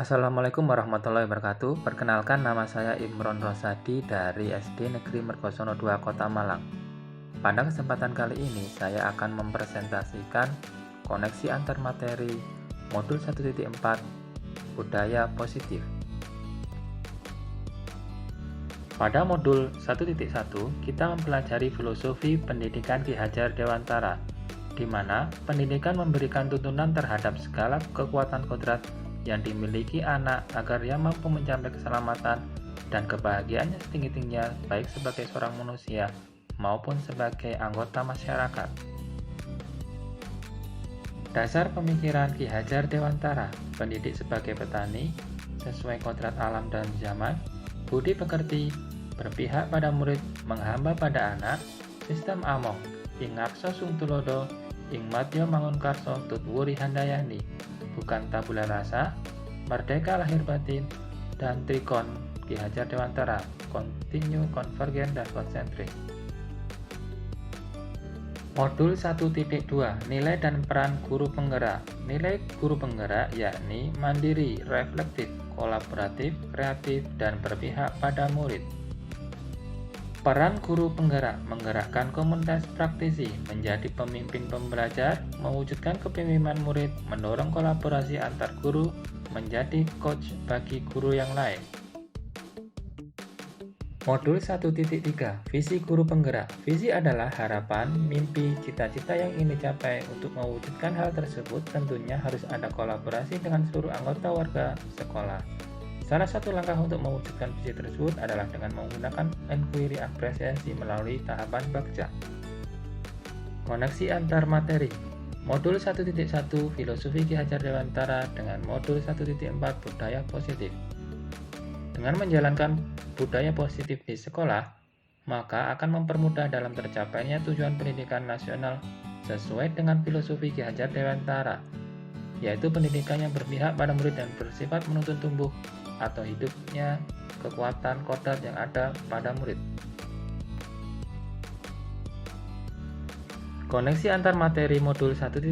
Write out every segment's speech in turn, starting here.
Assalamualaikum warahmatullahi wabarakatuh. Perkenalkan, nama saya Imron Rosadi dari SD Negeri Mergosono II, Kota Malang. Pada kesempatan kali ini, saya akan mempresentasikan koneksi antar materi modul 1.4 Budaya Positif. Pada modul 1.1, kita mempelajari filosofi pendidikan Ki Hajar Dewantara, di mana pendidikan memberikan tuntunan terhadap segala kekuatan kodrat yang dimiliki anak agar ia mampu mencapai keselamatan dan kebahagiaannya setinggi-tingginya, baik sebagai seorang manusia maupun sebagai anggota masyarakat. Dasar pemikiran Ki Hajar Dewantara: pendidik sebagai petani, sesuai kodrat alam dan zaman, budi pekerti, berpihak pada murid, menghamba pada anak, sistem among, ing ngarso sung tulodo, ing madya mangunkarso tut wuri handayani, bukan tabula rasa, merdeka lahir batin, dan trikon Ki Hajar Dewantara, kontinu, konvergen, dan konsentrik. Modul 1.2, nilai dan peran guru penggerak. Nilai guru penggerak yakni mandiri, reflektif, kolaboratif, kreatif, dan berpihak pada murid. Peran guru penggerak: menggerakkan komunitas praktisi, menjadi pemimpin pembelajar, mewujudkan kepemimpinan murid, mendorong kolaborasi antar guru, menjadi coach bagi guru yang lain. Modul 1.3, visi guru penggerak. Visi adalah harapan, mimpi, cita-cita yang ingin dicapai. Untuk mewujudkan hal tersebut, tentunya harus ada kolaborasi dengan seluruh anggota warga sekolah. Salah satu langkah untuk mewujudkan visi tersebut adalah dengan menggunakan inquiry apresiasi melalui tahapan bakca. Koneksi antar materi. Modul 1.1 Filosofi Ki Hajar Dewantara dengan modul 1.4 Budaya Positif. Dengan menjalankan budaya positif di sekolah, maka akan mempermudah dalam tercapainya tujuan pendidikan nasional sesuai dengan filosofi Ki Hajar Dewantara, yaitu pendidikan yang berpihak pada murid dan bersifat menuntun tumbuh atau hidupnya kekuatan kodrat yang ada pada murid. Koneksi antar materi modul 1.2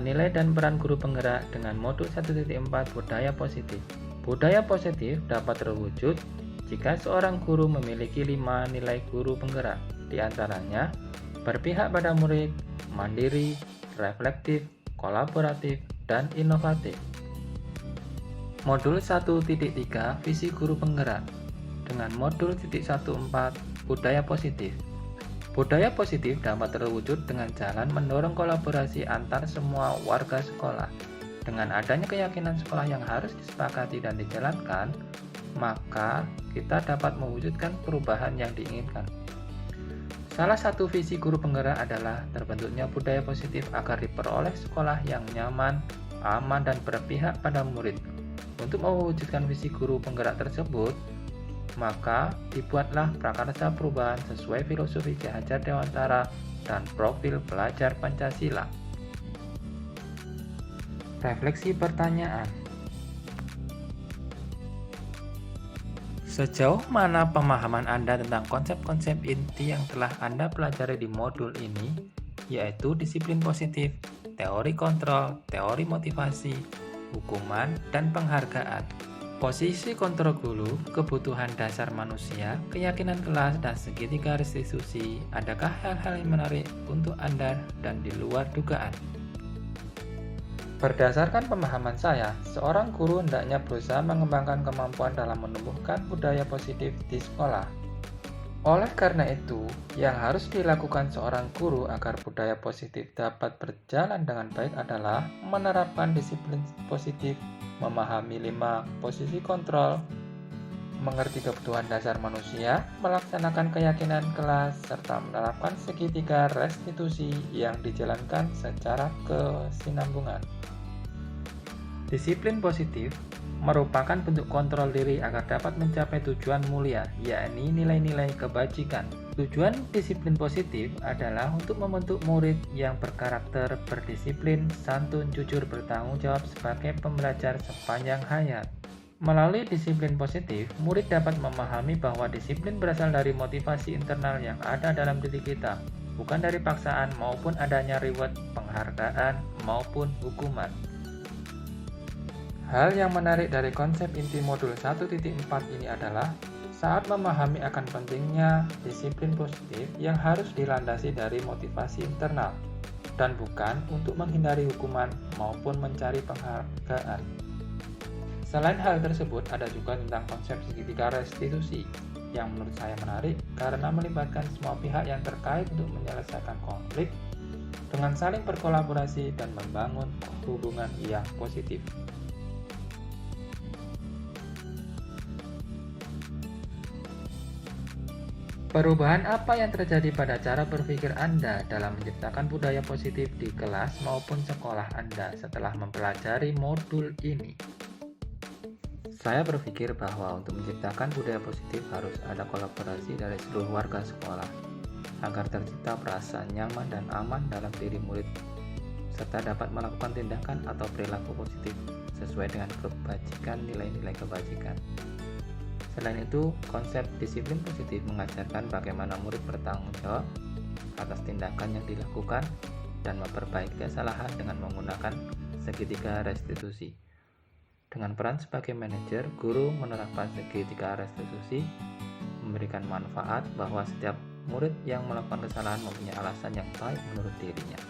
nilai dan peran guru penggerak dengan modul 1.4 budaya positif. Budaya positif dapat terwujud jika seorang guru memiliki 5 nilai guru penggerak, di antaranya berpihak pada murid, mandiri, reflektif, kolaboratif, dan inovatif. Modul 1.3 Visi Guru Penggerak dengan modul 1.4 Budaya Positif. Budaya positif dapat terwujud dengan jalan mendorong kolaborasi antar semua warga sekolah. Dengan adanya keyakinan sekolah yang harus disepakati dan dijalankan, maka kita dapat mewujudkan perubahan yang diinginkan. Salah satu visi guru penggerak adalah terbentuknya budaya positif agar diperoleh sekolah yang nyaman, aman, dan berpihak pada murid. Untuk mewujudkan visi guru penggerak tersebut, maka dibuatlah prakarsa perubahan sesuai filosofi Ki Hajar Dewantara dan profil pelajar Pancasila. Refleksi pertanyaan: sejauh mana pemahaman Anda tentang konsep-konsep inti yang telah Anda pelajari di modul ini, yaitu disiplin positif, teori kontrol, teori motivasi, hukuman, dan penghargaan? Posisi kontrol guru, kebutuhan dasar manusia, keyakinan kelas, dan segitiga restitusi. Adakah hal-hal yang menarik untuk Anda dan di luar dugaan? Berdasarkan pemahaman saya, seorang guru hendaknya berusaha mengembangkan kemampuan dalam menumbuhkan budaya positif di sekolah. Oleh karena itu, yang harus dilakukan seorang guru agar budaya positif dapat berjalan dengan baik adalah menerapkan disiplin positif, memahami 5 posisi kontrol, mengerti kebutuhan dasar manusia, melaksanakan keyakinan kelas, serta menerapkan segitiga restitusi yang dijalankan secara kesinambungan. Disiplin positif merupakan bentuk kontrol diri agar dapat mencapai tujuan mulia, yakni nilai-nilai kebajikan. Tujuan disiplin positif adalah untuk membentuk murid yang berkarakter, berdisiplin, santun, jujur, bertanggung jawab sebagai pembelajar sepanjang hayat. Melalui disiplin positif, murid dapat memahami bahwa disiplin berasal dari motivasi internal yang ada dalam diri kita, bukan dari paksaan maupun adanya reward, penghargaan, maupun hukuman. Hal yang menarik dari konsep inti modul 1.4 ini adalah saat memahami akan pentingnya disiplin positif yang harus dilandasi dari motivasi internal dan bukan untuk menghindari hukuman maupun mencari penghargaan. Selain hal tersebut, ada juga tentang konsep segitiga restitusi yang menurut saya menarik karena melibatkan semua pihak yang terkait untuk menyelesaikan konflik dengan saling berkolaborasi dan membangun hubungan yang positif. Perubahan apa yang terjadi pada cara berpikir Anda dalam menciptakan budaya positif di kelas maupun sekolah Anda setelah mempelajari modul ini? Saya berpikir bahwa untuk menciptakan budaya positif harus ada kolaborasi dari seluruh warga sekolah agar tercipta perasaan nyaman dan aman dalam diri murid serta dapat melakukan tindakan atau perilaku positif sesuai dengan kebajikan, nilai-nilai kebajikan. Selain itu, konsep disiplin positif mengajarkan bagaimana murid bertanggung jawab atas tindakan yang dilakukan dan memperbaiki kesalahan dengan menggunakan segitiga restitusi. Dengan peran sebagai manajer, guru menerapkan segitiga restitusi memberikan manfaat bahwa setiap murid yang melakukan kesalahan mempunyai alasan yang baik menurut dirinya.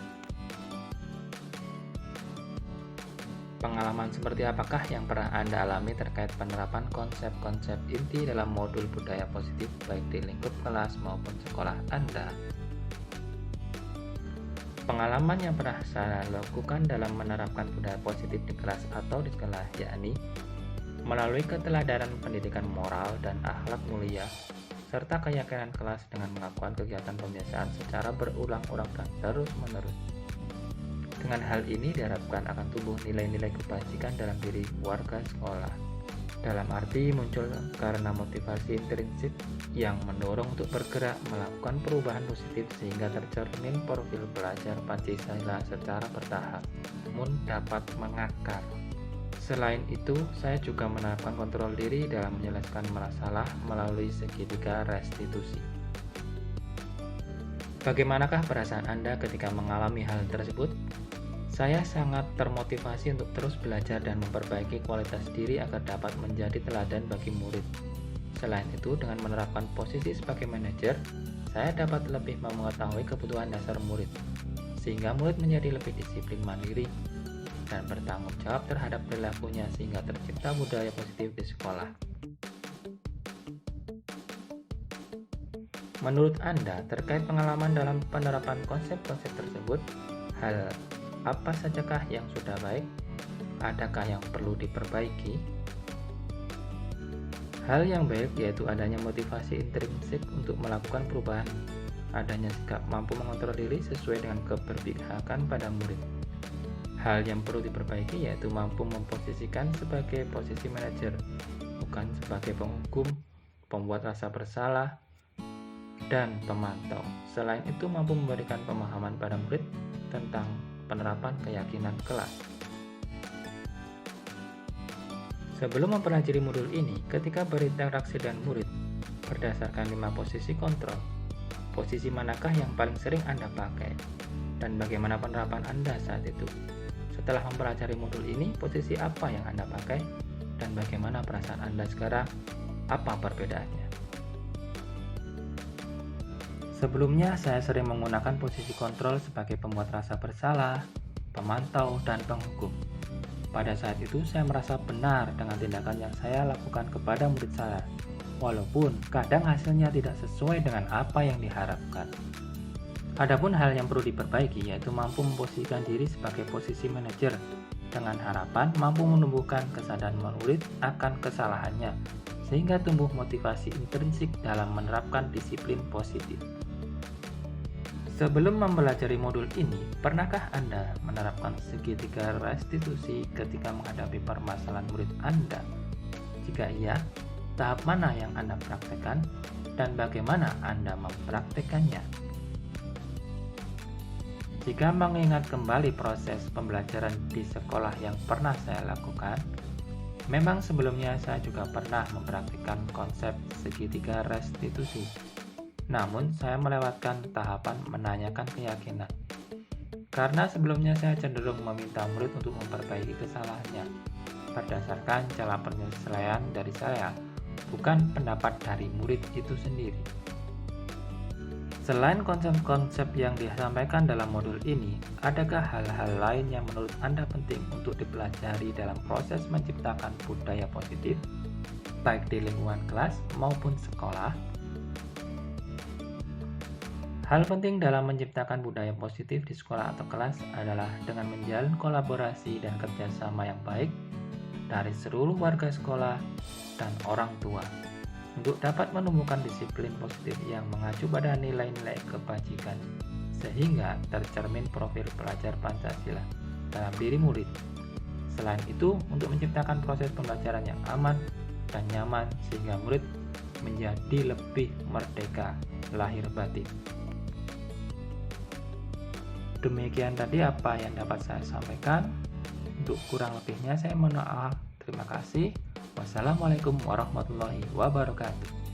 Pengalaman seperti apakah yang pernah Anda alami terkait penerapan konsep-konsep inti dalam modul budaya positif baik di lingkup kelas maupun sekolah Anda? Pengalaman yang pernah saya lakukan dalam menerapkan budaya positif di kelas atau di sekolah yakni melalui keteladanan pendidikan moral dan akhlak mulia serta keyakinan kelas dengan melakukan kegiatan pembiasaan secara berulang-ulang dan terus-menerus. Dengan hal ini diharapkan akan tumbuh nilai-nilai kebajikan dalam diri warga sekolah. Dalam arti muncul karena motivasi intrinsik yang mendorong untuk bergerak melakukan perubahan positif sehingga tercermin profil belajar Pancasila secara bertahap, namun dapat mengakar. Selain itu, saya juga menerapkan kontrol diri dalam menyelesaikan masalah melalui segitiga restitusi. Bagaimanakah perasaan Anda ketika mengalami hal tersebut? Saya sangat termotivasi untuk terus belajar dan memperbaiki kualitas diri agar dapat menjadi teladan bagi murid. Selain itu, dengan menerapkan posisi sebagai manajer, saya dapat lebih mengetahui kebutuhan dasar murid, sehingga murid menjadi lebih disiplin mandiri dan bertanggung jawab terhadap perilakunya sehingga tercipta budaya positif di sekolah. Menurut Anda, terkait pengalaman dalam penerapan konsep-konsep tersebut, hal apa sajakah yang sudah baik? Adakah yang perlu diperbaiki? Hal yang baik yaitu adanya motivasi intrinsik untuk melakukan perubahan, adanya sikap mampu mengontrol diri sesuai dengan keberpihakan pada murid. Hal yang perlu diperbaiki yaitu mampu memposisikan sebagai posisi manajer, bukan sebagai penghukum, pembuat rasa bersalah, dan pemantau. Selain itu mampu memberikan pemahaman pada murid tentang penerapan keyakinan kelas. Sebelum mempelajari modul ini, ketika berinteraksi dengan murid, berdasarkan 5 posisi kontrol, posisi manakah yang paling sering Anda pakai, dan bagaimana penerapan Anda saat itu? Setelah mempelajari modul ini, posisi apa yang Anda pakai, dan bagaimana perasaan Anda sekarang? Apa perbedaannya? Sebelumnya, saya sering menggunakan posisi kontrol sebagai pembuat rasa bersalah, pemantau, dan penghukum. Pada saat itu, saya merasa benar dengan tindakan yang saya lakukan kepada murid saya, walaupun kadang hasilnya tidak sesuai dengan apa yang diharapkan. Adapun hal yang perlu diperbaiki yaitu mampu memposisikan diri sebagai posisi manajer, dengan harapan mampu menumbuhkan kesadaran murid akan kesalahannya, sehingga tumbuh motivasi intrinsik dalam menerapkan disiplin positif. Sebelum mempelajari modul ini, pernahkah Anda menerapkan segitiga restitusi ketika menghadapi permasalahan murid Anda? Jika iya, tahap mana yang Anda praktekkan dan bagaimana Anda mempraktekannya? Jika mengingat kembali proses pembelajaran di sekolah yang pernah saya lakukan, memang sebelumnya saya juga pernah mempraktikkan konsep segitiga restitusi. Namun, saya melewatkan tahapan menanyakan keyakinan. Karena sebelumnya saya cenderung meminta murid untuk memperbaiki kesalahannya. berdasarkan cara penyesuaian dari saya, bukan pendapat dari murid itu sendiri. Selain konsep-konsep yang disampaikan dalam modul ini, adakah hal-hal lain yang menurut Anda penting untuk dipelajari dalam proses menciptakan budaya positif, baik di lingkungan kelas maupun sekolah? Hal penting dalam menciptakan budaya positif di sekolah atau kelas adalah dengan menjalin kolaborasi dan kerjasama yang baik dari seluruh warga sekolah dan orang tua, untuk dapat menemukan disiplin positif yang mengacu pada nilai-nilai kebajikan, sehingga tercermin profil pelajar Pancasila dalam diri murid. Selain itu, untuk menciptakan proses pembelajaran yang aman dan nyaman sehingga murid menjadi lebih merdeka lahir batin. Demikian tadi apa yang dapat saya sampaikan. Untuk kurang lebihnya saya mohon maaf. Terima kasih. Wassalamualaikum warahmatullahi wabarakatuh.